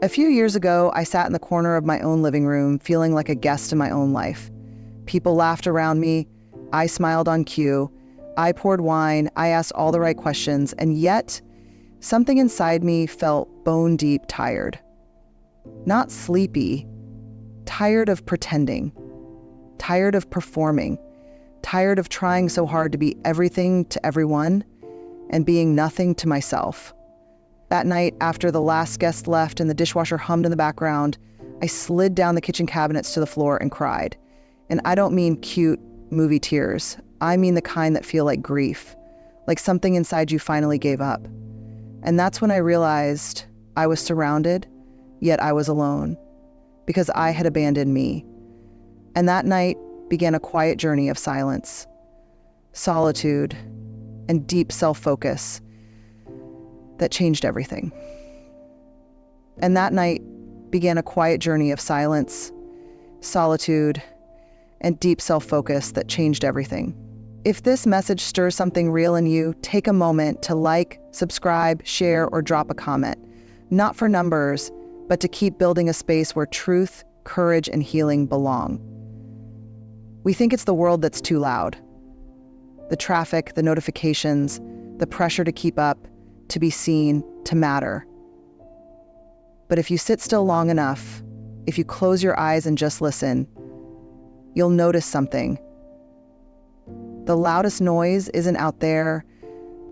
A few years ago, I sat in the corner of my own living room, feeling like a guest in my own life. People laughed around me. I smiled on cue. I poured wine. I asked all the right questions. And yet, something inside me felt bone deep tired. Not sleepy, tired of pretending, tired of performing, tired of trying so hard to be everything to everyone and being nothing to myself. That night, after the last guest left and the dishwasher hummed in the background, I slid down the kitchen cabinets to the floor and cried. And I don't mean cute movie tears. I mean the kind that feel like grief, like something inside you finally gave up. And that's when I realized I was surrounded, yet I was alone, because I had abandoned me. And that night began a quiet journey of silence, solitude, and deep self-focus that changed everything. And that night began a quiet journey of silence, solitude, and deep self-focus that changed everything. If this message stirs something real in you, take a moment to like, subscribe, share, or drop a comment. Not for numbers, but to keep building a space where truth, courage, and healing belong. We think it's the world that's too loud. The traffic, the notifications, the pressure to keep up, to be seen, to matter. But if you sit still long enough, if you close your eyes and just listen, you'll notice something. The loudest noise isn't out there,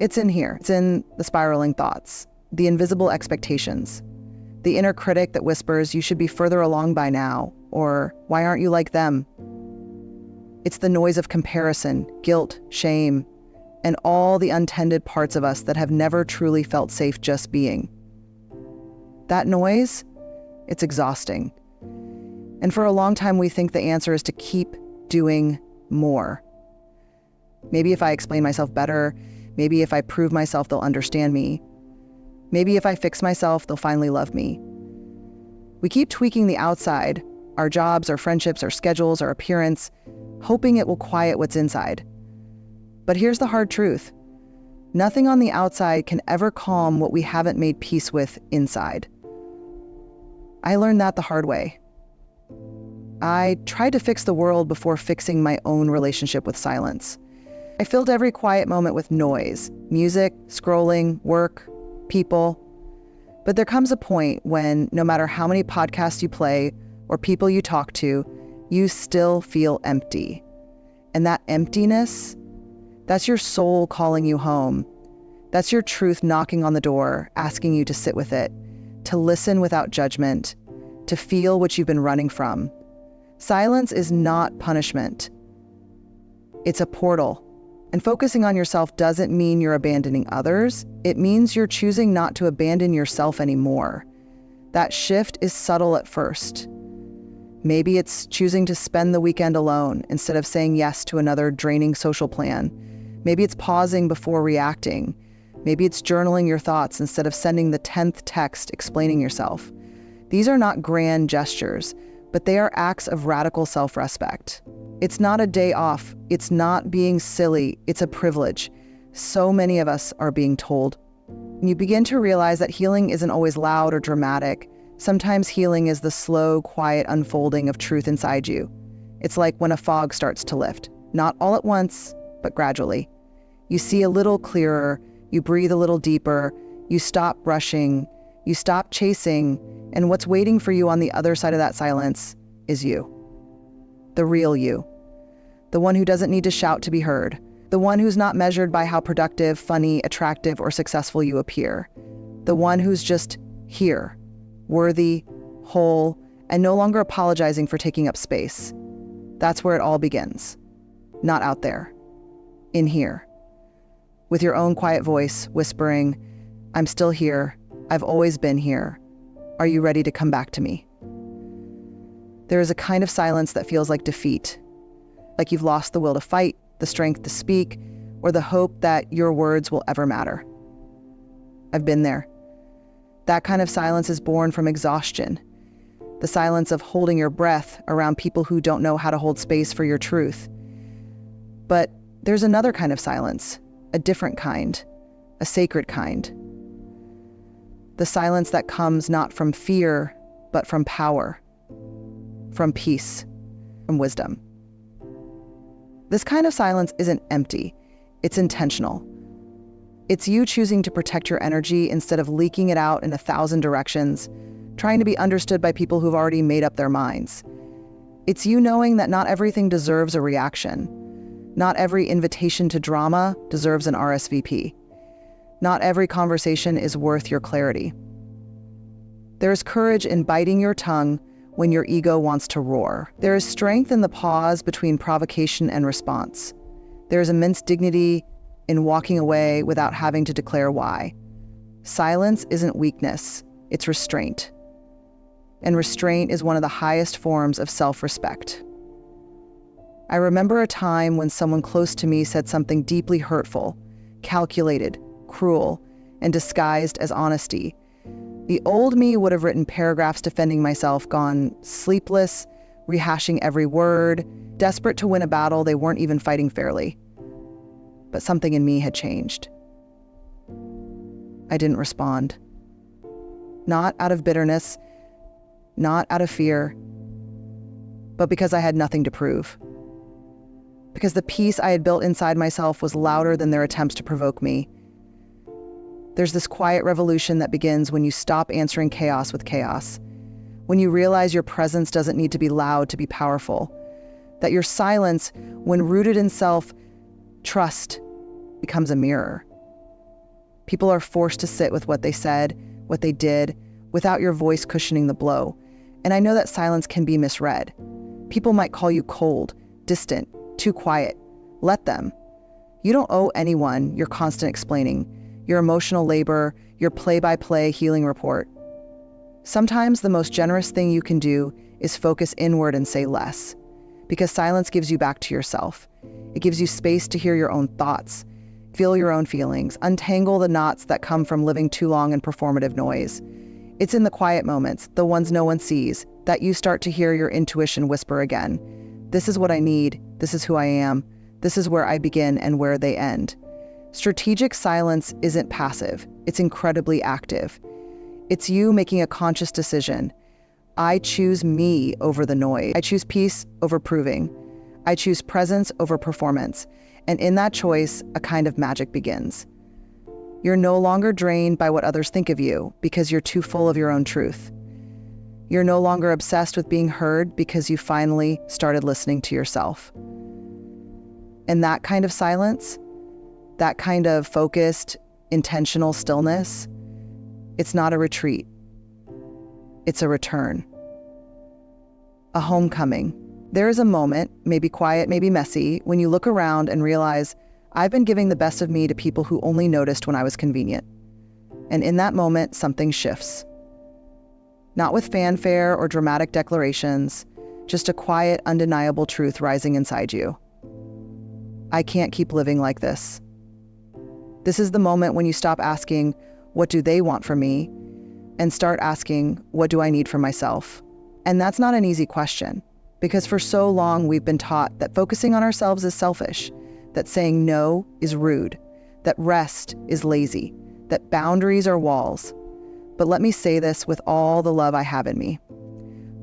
it's in here. It's in the spiraling thoughts, the invisible expectations, the inner critic that whispers, you should be further along by now, or why aren't you like them? It's the noise of comparison, guilt, shame, and all the untended parts of us that have never truly felt safe just being. That noise, it's exhausting. And for a long time, we think the answer is to keep doing more. Maybe if I explain myself better, maybe if I prove myself, they'll understand me. Maybe if I fix myself, they'll finally love me. We keep tweaking the outside, our jobs, our friendships, our schedules, our appearance, hoping it will quiet what's inside. But here's the hard truth. Nothing on the outside can ever calm what we haven't made peace with inside. I learned that the hard way. I tried to fix the world before fixing my own relationship with silence. I filled every quiet moment with noise, music, scrolling, work, people. But there comes a point when no matter how many podcasts you play or people you talk to, you still feel empty. And that emptiness, that's your soul calling you home. That's your truth knocking on the door, asking you to sit with it, to listen without judgment, to feel what you've been running from. Silence is not punishment. It's a portal. And focusing on yourself doesn't mean you're abandoning others. It means you're choosing not to abandon yourself anymore. That shift is subtle at first. Maybe it's choosing to spend the weekend alone instead of saying yes to another draining social plan. Maybe it's pausing before reacting. Maybe it's journaling your thoughts instead of sending the 10th text explaining yourself. These are not grand gestures, but they are acts of radical self-respect. It's not a day off. It's not being silly. It's a privilege. So many of us are being told. You begin to realize that healing isn't always loud or dramatic. Sometimes healing is the slow, quiet unfolding of truth inside you. It's like when a fog starts to lift, not all at once, but gradually. You see a little clearer, you breathe a little deeper, you stop rushing, you stop chasing, and what's waiting for you on the other side of that silence is you. The real you. The one who doesn't need to shout to be heard. The one who's not measured by how productive, funny, attractive, or successful you appear. The one who's just here, worthy, whole, and no longer apologizing for taking up space. That's where it all begins. Not out there. In here. With your own quiet voice, whispering, I'm still here. I've always been here. Are you ready to come back to me? There is a kind of silence that feels like defeat, like you've lost the will to fight, the strength to speak, or the hope that your words will ever matter. I've been there. That kind of silence is born from exhaustion, the silence of holding your breath around people who don't know how to hold space for your truth. But there's another kind of silence, a different kind, a sacred kind. The silence that comes not from fear, but from power, from peace, from wisdom. This kind of silence isn't empty, it's intentional. It's you choosing to protect your energy instead of leaking it out in 1,000 directions, trying to be understood by people who've already made up their minds. It's you knowing that not everything deserves a reaction. Not every invitation to drama deserves an RSVP. Not every conversation is worth your clarity. There is courage in biting your tongue when your ego wants to roar. There is strength in the pause between provocation and response. There is immense dignity in walking away without having to declare why. Silence isn't weakness, it's restraint. And restraint is one of the highest forms of self-respect. I remember a time when someone close to me said something deeply hurtful, calculated, cruel, and disguised as honesty. The old me would have written paragraphs defending myself, gone sleepless, rehashing every word, desperate to win a battle they weren't even fighting fairly. But something in me had changed. I didn't respond. Not out of bitterness, not out of fear, but because I had nothing to prove. Because the peace I had built inside myself was louder than their attempts to provoke me. There's this quiet revolution that begins when you stop answering chaos with chaos, when you realize your presence doesn't need to be loud to be powerful, that your silence, when rooted in self-trust, becomes a mirror. People are forced to sit with what they said, what they did, without your voice cushioning the blow. And I know that silence can be misread. People might call you cold, distant, too quiet. Let them. You don't owe anyone your constant explaining, your emotional labor, your play-by-play healing report. Sometimes the most generous thing you can do is focus inward and say less, because silence gives you back to yourself. It gives you space to hear your own thoughts, feel your own feelings, untangle the knots that come from living too long in performative noise. It's in the quiet moments, the ones no one sees, that you start to hear your intuition whisper again. This is what I need. This is who I am. This is where I begin and where they end. Strategic silence isn't passive. It's incredibly active. It's you making a conscious decision. I choose me over the noise. I choose peace over proving. I choose presence over performance. And in that choice, a kind of magic begins. You're no longer drained by what others think of you because you're too full of your own truth. You're no longer obsessed with being heard because you finally started listening to yourself. And that kind of silence, that kind of focused, intentional stillness, it's not a retreat. It's a return. A homecoming. There is a moment, maybe quiet, maybe messy, when you look around and realize, I've been giving the best of me to people who only noticed when I was convenient. And in that moment, something shifts. Not with fanfare or dramatic declarations, just a quiet, undeniable truth rising inside you. I can't keep living like this. This is the moment when you stop asking, what do they want from me? And start asking, what do I need from myself? And that's not an easy question, because for so long we've been taught that focusing on ourselves is selfish, that saying no is rude, that rest is lazy, that boundaries are walls. But let me say this with all the love I have in me.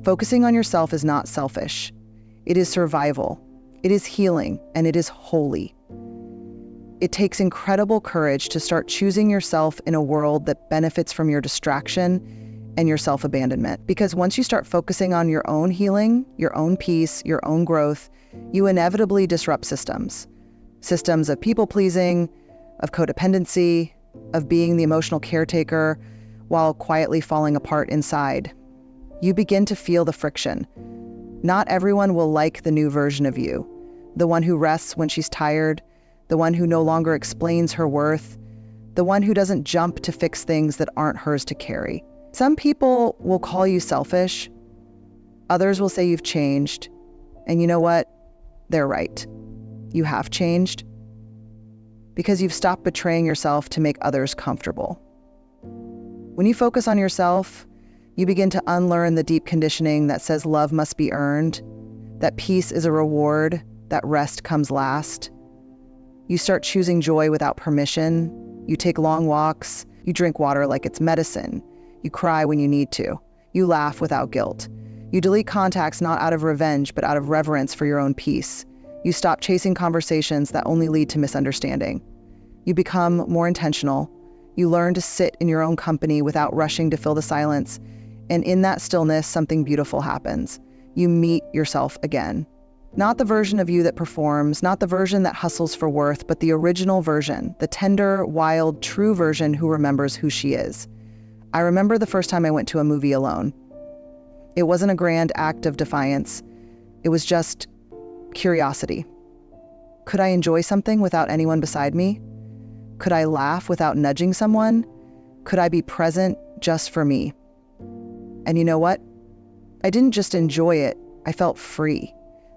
Focusing on yourself is not selfish. It is survival. It is healing, and it is holy. It takes incredible courage to start choosing yourself in a world that benefits from your distraction and your self-abandonment. Because once you start focusing on your own healing, your own peace, your own growth, you inevitably disrupt systems. Systems of people-pleasing, of codependency, of being the emotional caretaker, while quietly falling apart inside. You begin to feel the friction. Not everyone will like the new version of you, the one who rests when she's tired, the one who no longer explains her worth, the one who doesn't jump to fix things that aren't hers to carry. Some people will call you selfish. Others will say you've changed. And you know what? They're right. You have changed because you've stopped betraying yourself to make others comfortable. When you focus on yourself, you begin to unlearn the deep conditioning that says love must be earned, that peace is a reward, that rest comes last. You start choosing joy without permission. You take long walks. You drink water like it's medicine. You cry when you need to. You laugh without guilt. You delete contacts not out of revenge, but out of reverence for your own peace. You stop chasing conversations that only lead to misunderstanding. You become more intentional. You learn to sit in your own company without rushing to fill the silence. And in that stillness, something beautiful happens. You meet yourself again. Not the version of you that performs, not the version that hustles for worth, but the original version, the tender, wild, true version who remembers who she is. I remember the first time I went to a movie alone. It wasn't a grand act of defiance. It was just curiosity. Could I enjoy something without anyone beside me? Could I laugh without nudging someone? Could I be present just for me? And you know what? I didn't just enjoy it, I felt free,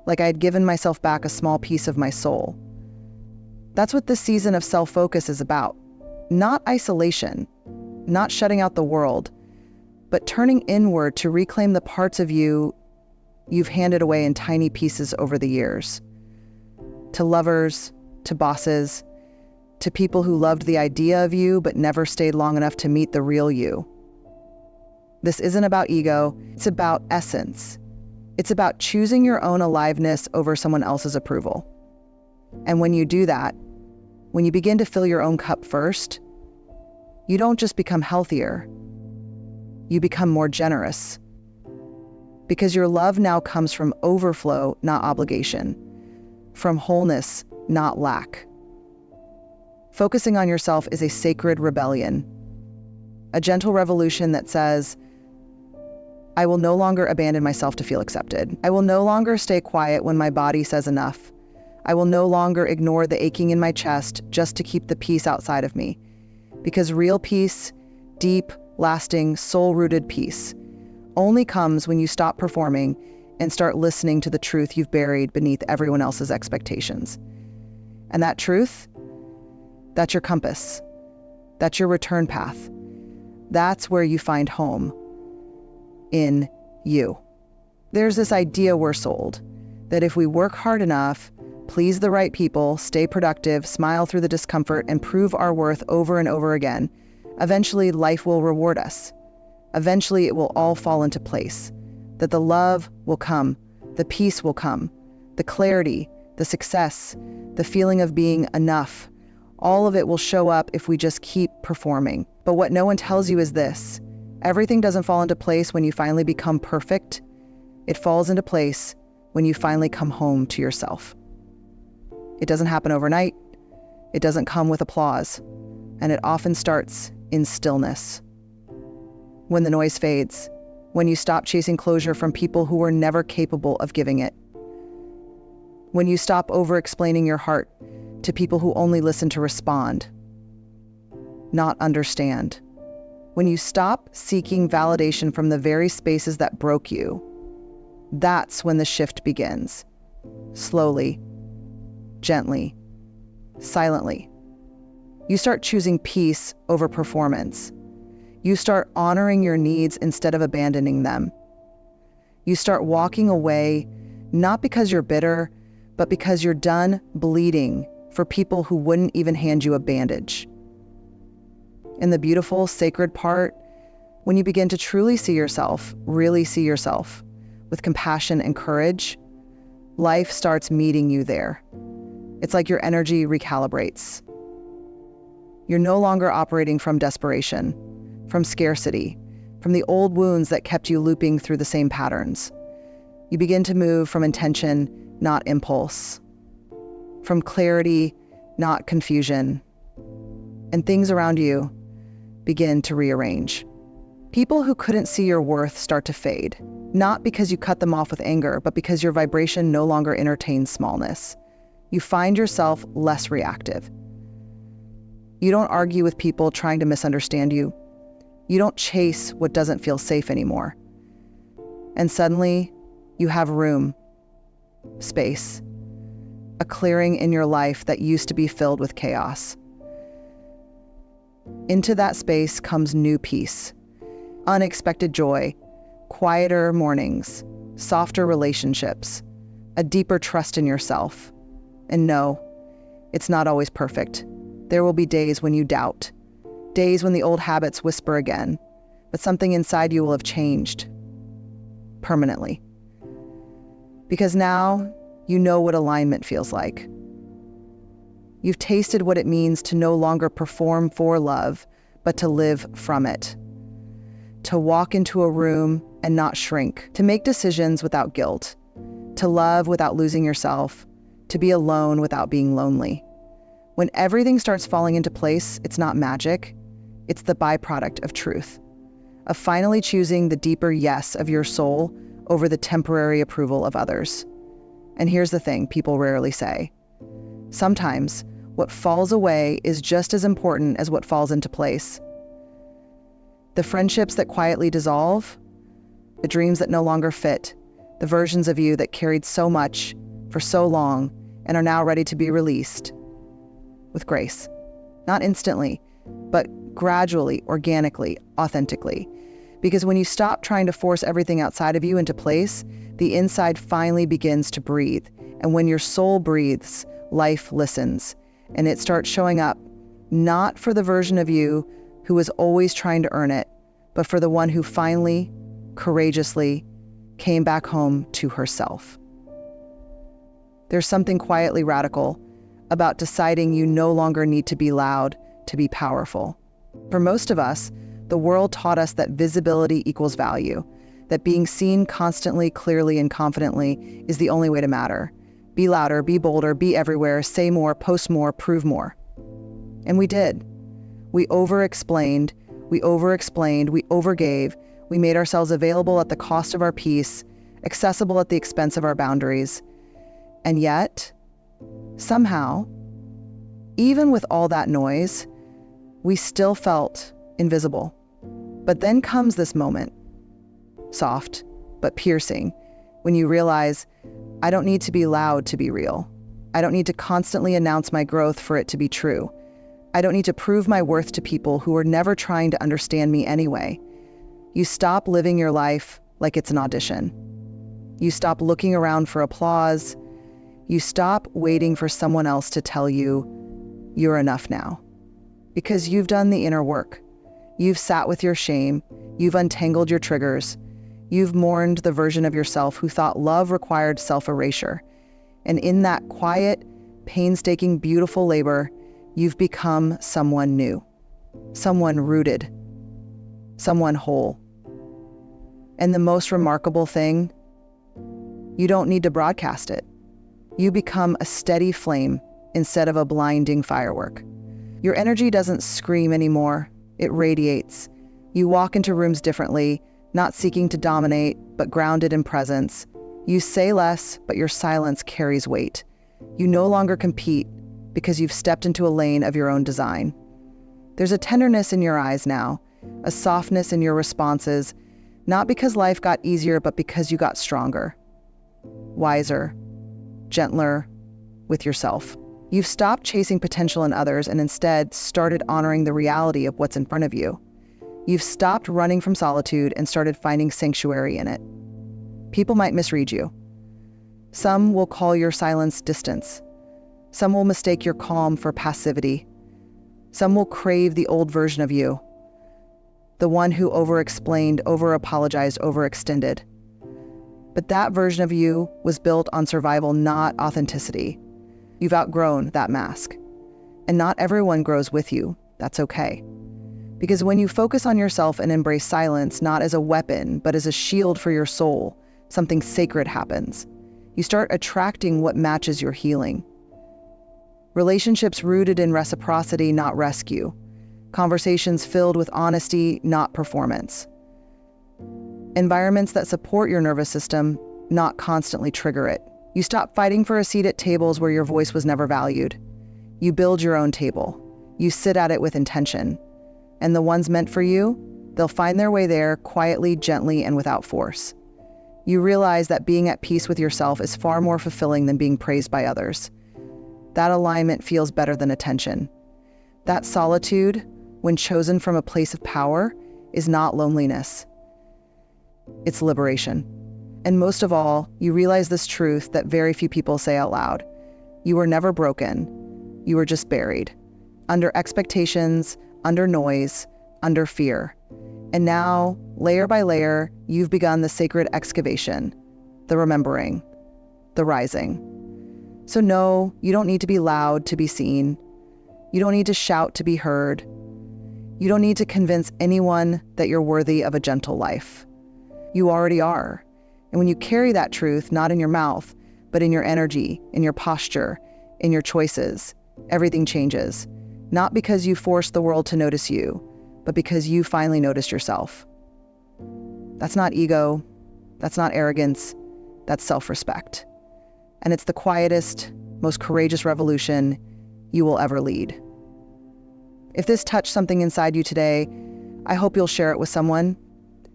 like I had given myself back a small piece of my soul. That's what this season of self-focus is about. Not isolation, not shutting out the world, but turning inward to reclaim the parts of you you've handed away in tiny pieces over the years. To lovers, to bosses, to people who loved the idea of you but never stayed long enough to meet the real you. This isn't about ego, it's about essence. It's about choosing your own aliveness over someone else's approval. And when you do that, when you begin to fill your own cup first, you don't just become healthier, you become more generous. Because your love now comes from overflow, not obligation, from wholeness, not lack. Focusing on yourself is a sacred rebellion, a gentle revolution that says, I will no longer abandon myself to feel accepted. I will no longer stay quiet when my body says enough. I will no longer ignore the aching in my chest just to keep the peace outside of me. Because real peace, deep, lasting, soul-rooted peace, only comes when you stop performing and start listening to the truth you've buried beneath everyone else's expectations. And that truth, that's your compass. That's your return path. That's where you find home. In you. There's this idea we're sold that if we work hard enough, please the right people, stay productive, smile through the discomfort, and prove our worth over and over again, eventually life will reward us. Eventually it will all fall into place. That the love will come, the peace will come, the clarity, the success, the feeling of being enough. All of it will show up if we just keep performing. But what no one tells you is this. Everything doesn't fall into place when you finally become perfect. It falls into place when you finally come home to yourself. It doesn't happen overnight. It doesn't come with applause. And it often starts in stillness. When the noise fades, when you stop chasing closure from people who were never capable of giving it. When you stop over-explaining your heart to people who only listen to respond, not understand. When you stop seeking validation from the very spaces that broke you, that's when the shift begins. Slowly, gently, silently. You start choosing peace over performance. You start honoring your needs instead of abandoning them. You start walking away, not because you're bitter, but because you're done bleeding for people who wouldn't even hand you a bandage. And the beautiful, sacred part, when you begin to truly see yourself, really see yourself, with compassion and courage, life starts meeting you there. It's like your energy recalibrates. You're no longer operating from desperation, from scarcity, from the old wounds that kept you looping through the same patterns. You begin to move from intention, not impulse, from clarity, not confusion. And things around you begin to rearrange. People who couldn't see your worth start to fade, not because you cut them off with anger, but because your vibration no longer entertains smallness. You find yourself less reactive. You don't argue with people trying to misunderstand you. You don't chase what doesn't feel safe anymore. And suddenly, you have room, space, a clearing in your life that used to be filled with chaos. Into that space comes new peace, unexpected joy, quieter mornings, softer relationships, a deeper trust in yourself. And no, it's not always perfect. There will be days when you doubt, days when the old habits whisper again. but something inside you will have changed permanently. Because now you know what alignment feels like. You've tasted what it means to no longer perform for love, but to live from it. To walk into a room and not shrink. To make decisions without guilt. To love without losing yourself. To be alone without being lonely. When everything starts falling into place, it's not magic. It's the byproduct of truth. Of finally choosing the deeper yes of your soul over the temporary approval of others. And here's the thing people rarely say. Sometimes what falls away is just as important as what falls into place. The friendships that quietly dissolve, the dreams that no longer fit, the versions of you that carried so much for so long and are now ready to be released with grace. Not instantly, but gradually, organically, authentically. Because when you stop trying to force everything outside of you into place, the inside finally begins to breathe. And when your soul breathes, life listens. And it starts showing up, not for the version of you who was always trying to earn it, but for the one who finally, courageously, came back home to herself. There's something quietly radical about deciding you no longer need to be loud to be powerful. For most of us, the world taught us that visibility equals value, that being seen constantly, clearly, and confidently is the only way to matter. Be louder, be bolder, be everywhere, say more, post more, prove more. And we did. We over-explained, we overgave, we made ourselves available at the cost of our peace, accessible at the expense of our boundaries. And yet, somehow, even with all that noise, we still felt invisible. But then comes this moment, soft but piercing, when you realize, I don't need to be loud to be real. I don't need to constantly announce my growth for it to be true. I don't need to prove my worth to people who are never trying to understand me anyway. You stop living your life like it's an audition. You stop looking around for applause. You stop waiting for someone else to tell you you're enough now. Because you've done the inner work. You've sat with your shame. You've untangled your triggers. You've mourned the version of yourself who thought love required self-erasure. And in that quiet, painstaking, beautiful labor, you've become someone new, someone rooted, someone whole. And the most remarkable thing, you don't need to broadcast it. You become a steady flame instead of a blinding firework. Your energy doesn't scream anymore, it radiates. You walk into rooms differently, not seeking to dominate, but grounded in presence. You say less, but your silence carries weight. You no longer compete because you've stepped into a lane of your own design. There's a tenderness in your eyes now, a softness in your responses, not because life got easier, but because you got stronger, wiser, gentler with yourself. You've stopped chasing potential in others and instead started honoring the reality of what's in front of you. You've stopped running from solitude and started finding sanctuary in it. People might misread you. Some will call your silence distance. Some will mistake your calm for passivity. Some will crave the old version of you, the one who over-explained, over-apologized, overextended. But that version of you was built on survival, not authenticity. You've outgrown that mask. And not everyone grows with you. That's okay. Because when you focus on yourself and embrace silence, not as a weapon, but as a shield for your soul, something sacred happens. You start attracting what matches your healing. Relationships rooted in reciprocity, not rescue. Conversations filled with honesty, not performance. Environments that support your nervous system, not constantly trigger it. You stop fighting for a seat at tables where your voice was never valued. You build your own table. You sit at it with intention. And the ones meant for you, they'll find their way there quietly, gently, and without force. You realize that being at peace with yourself is far more fulfilling than being praised by others. That alignment feels better than attention. That solitude, when chosen from a place of power, is not loneliness. It's liberation. And most of all, you realize this truth that very few people say out loud. You were never broken. You were just buried. Under expectations, under noise, under fear. And now, layer by layer, you've begun the sacred excavation, the remembering, the rising. So no, you don't need to be loud to be seen. You don't need to shout to be heard. You don't need to convince anyone that you're worthy of a gentle life. You already are. And when you carry that truth, not in your mouth, but in your energy, in your posture, in your choices, everything changes. Not because you forced the world to notice you, but because you finally noticed yourself. That's not ego. That's not arrogance. That's self-respect. And it's the quietest, most courageous revolution you will ever lead. If this touched something inside you today, I hope you'll share it with someone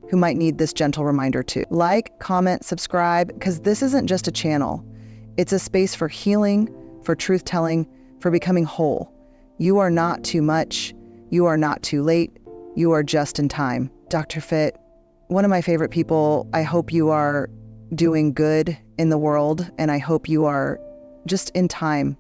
who might need this gentle reminder too. Like, comment, subscribe, because this isn't just a channel. It's a space for healing, for truth-telling, for becoming whole. You are not too much. You are not too late. You are just in time. Dr. Fit, one of my favorite people, I hope you are doing good in the world, and I hope you are just in time